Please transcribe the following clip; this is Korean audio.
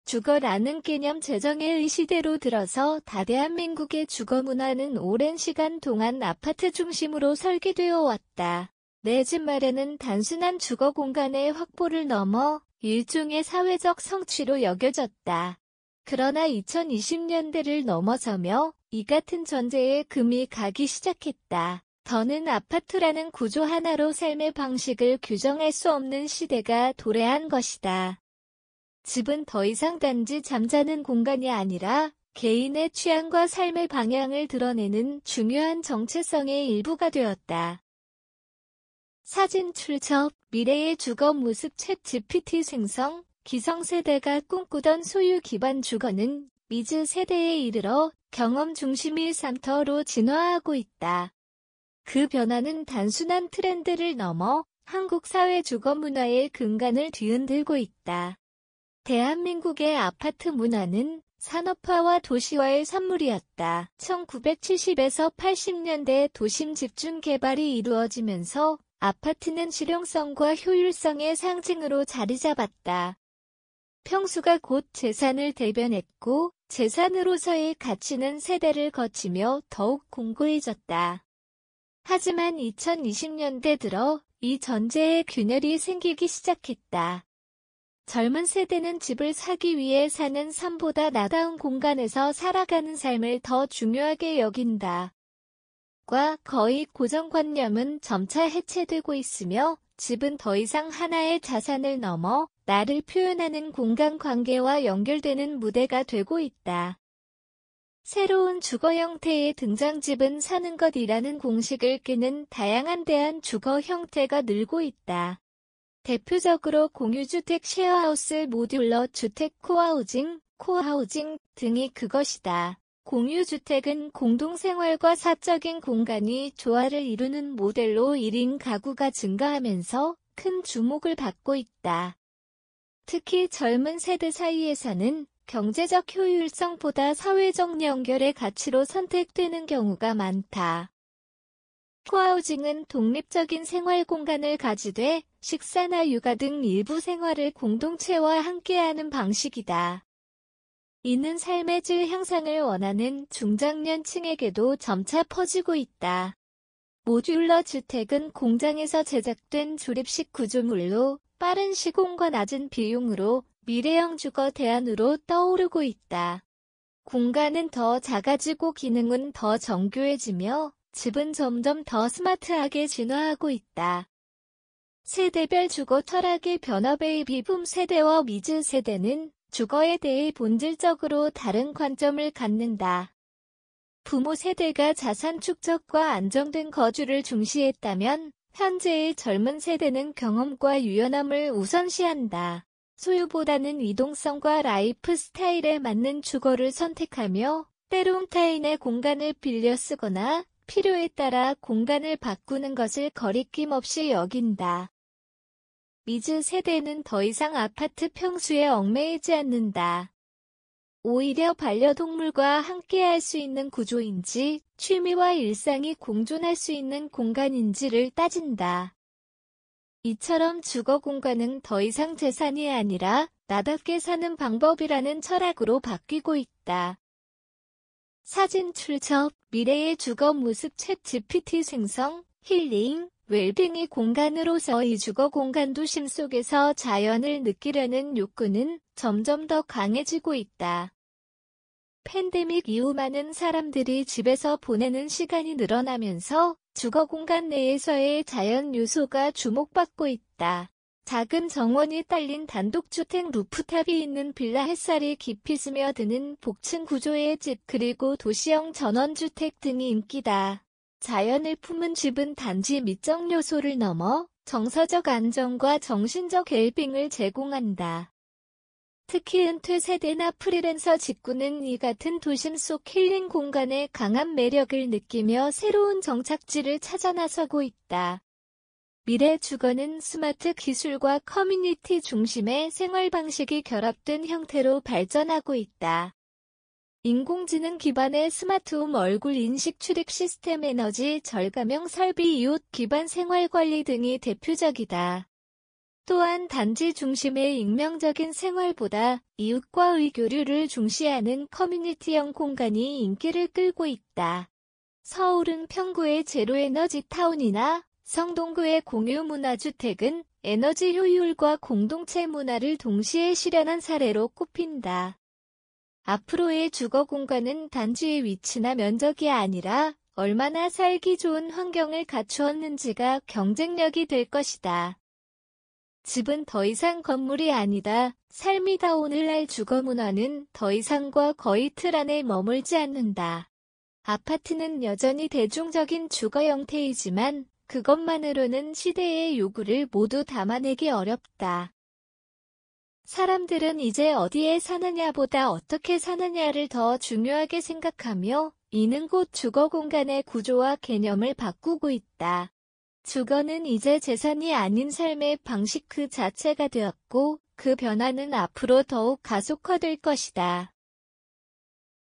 주거라는 개념 제정의 시대로 들어서 대한민국의 주거 문화는 오랜 시간 동안 아파트 중심으로 설계되어 왔다. 내 집 마련은 단순한 주거 공간의 확보를 넘어 일종의 사회적 성취로 여겨졌다. 그러나 2020년대를 넘어서며 이 같은 전제에 금이 가기 시작했다. 더는 아파트라는 구조 하나로 삶의 방식을 규정할 수 없는 시대가 도래한 것이다. 집은 더 이상 단지 잠자는 공간이 아니라 개인의 취향과 삶의 방향을 드러내는 중요한 정체성의 일부가 되었다. 사진 출처, 미래의 주거 모습 챗GPT 생성, 기성세대가 꿈꾸던 소유 기반 주거는 미즈 세대에 이르러 경험 중심의 삶터로 진화하고 있다. 그 변화는 단순한 트렌드를 넘어 한국 사회 주거 문화의 근간을 뒤흔들고 있다. 대한민국의 아파트 문화는 산업화와 도시화의 산물이었다. 1970에서 80년대 도심 집중 개발이 이루어지면서 아파트는 실용성과 효율성의 상징으로 자리 잡았다. 평수가 곧 재산을 대변했고 재산으로서의 가치는 세대를 거치며 더욱 공고해졌다. 하지만 2020년대 들어 이 전제에 균열이 생기기 시작했다. 젊은 세대는 집을 사기 위해 사는 삶보다 나다운 공간에서 살아가는 삶을 더 중요하게 여긴다. 과 거의 고정관념은 점차 해체되고 있으며 집은 더 이상 하나의 자산을 넘어 나를 표현하는 공간 관계와 연결되는 무대가 되고 있다. 새로운 주거 형태의 등장 집은 사는 것이라는 공식을 깨는 다양한 대한 주거 형태가 늘고 있다. 대표적으로 공유주택 쉐어하우스 모듈러 주택 코하우징, 코하우징 등이 그것이다. 공유주택은 공동생활과 사적인 공간이 조화를 이루는 모델로 1인 가구가 증가하면서 큰 주목을 받고 있다. 특히 젊은 세대 사이에서는 경제적 효율성보다 사회적 연결의 가치로 선택되는 경우가 많다. 코하우징은 독립적인 생활 공간을 가지되 식사나 육아 등 일부 생활을 공동체와 함께하는 방식이다. 이는 삶의 질 향상을 원하는 중장년층에게도 점차 퍼지고 있다. 모듈러 주택은 공장에서 제작된 조립식 구조물로 빠른 시공과 낮은 비용으로 미래형 주거 대안으로 떠오르고 있다. 공간은 더 작아지고 기능은 더 정교해지며 집은 점점 더 스마트하게 진화하고 있다. 세대별 주거 철학의 변화 베이비붐 세대와 미즈 세대는 주거에 대해 본질적으로 다른 관점을 갖는다. 부모 세대가 자산 축적과 안정된 거주를 중시했다면 현재의 젊은 세대는 경험과 유연함을 우선시한다. 소유보다는 이동성과 라이프 스타일에 맞는 주거를 선택하며 때론 타인의 공간을 빌려 쓰거나 필요에 따라 공간을 바꾸는 것을 거리낌 없이 여긴다. 미즈 세대는 더 이상 아파트 평수에 얽매이지 않는다. 오히려 반려동물과 함께할 수 있는 구조인지 취미와 일상이 공존할 수 있는 공간인지를 따진다. 이처럼 주거 공간은 더 이상 재산이 아니라 나답게 사는 방법이라는 철학으로 바뀌고 있다. 사진 출처, 미래의 주거 모습 챗GPT 생성, 힐링, 웰빙이 공간으로서의 주거 공간 도심 속에서 자연을 느끼려는 욕구는 점점 더 강해지고 있다. 팬데믹 이후 많은 사람들이 집에서 보내는 시간이 늘어나면서 주거 공간 내에서의 자연 요소가 주목받고 있다. 작은 정원이 딸린 단독주택 루프탑이 있는 빌라 햇살이 깊이 스며드는 복층 구조의 집 그리고 도시형 전원주택 등이 인기다. 자연을 품은 집은 단지 미적 요소를 넘어 정서적 안정과 정신적 웰빙을 제공한다. 특히 은퇴 세대나 프리랜서 직구는 이 같은 도심 속 힐링 공간의 강한 매력을 느끼며 새로운 정착지를 찾아 나서고 있다. 미래 주거는 스마트 기술과 커뮤니티 중심의 생활 방식이 결합된 형태로 발전하고 있다. 인공지능 기반의 스마트홈 얼굴 인식 출입 시스템 에너지 절감형 설비 이웃 기반 생활 관리 등이 대표적이다. 또한 단지 중심의 익명적인 생활보다 이웃과의 교류를 중시하는 커뮤니티형 공간이 인기를 끌고 있다. 서울은 평구의 제로에너지 타운이나 성동구의 공유문화주택은 에너지 효율과 공동체 문화를 동시에 실현한 사례로 꼽힌다. 앞으로의 주거 공간은 단지의 위치나 면적이 아니라 얼마나 살기 좋은 환경을 갖추었는지가 경쟁력이 될 것이다. 집은 더 이상 건물이 아니다. 삶이다. 오늘날 주거 문화는 더 이상과 거의 틀 안에 머물지 않는다. 아파트는 여전히 대중적인 주거 형태이지만 그것만으로는 시대의 요구를 모두 담아내기 어렵다. 사람들은 이제 어디에 사느냐보다 어떻게 사느냐를 더 중요하게 생각하며 이는 곧 주거 공간의 구조와 개념을 바꾸고 있다. 주거는 이제 재산이 아닌 삶의 방식 그 자체가 되었고 그 변화는 앞으로 더욱 가속화될 것이다.